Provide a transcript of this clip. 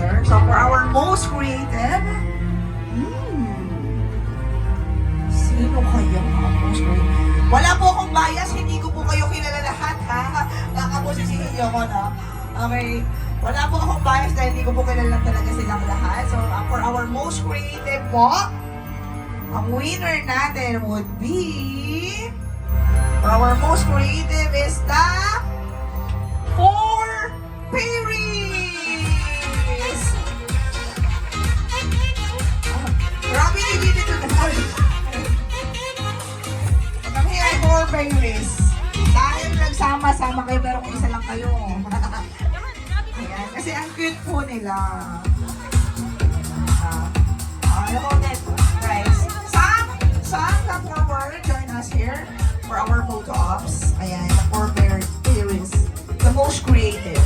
together. So for our most creative, sino kaya ang most creative? Wala po akong bias, hindi ko po kayo kilala lahat, ha? Baka po sisihin ko, no? Okay. Wala po akong bias dahil hindi ko po kilala talaga silang lahat. So for our most creative po, ang winner natin would be, for our most creative is the Four Fairies! Grabe, hindi dito na. Come here, Four Fairies. Dahil nagsama-sama kayo pero kung isa lang kayo. Ayan, kasi ang cute po nila. Hello, net, guys. Sam, come forward, join us here for our photo ops. Ayan, the Four Fairies, the most creative.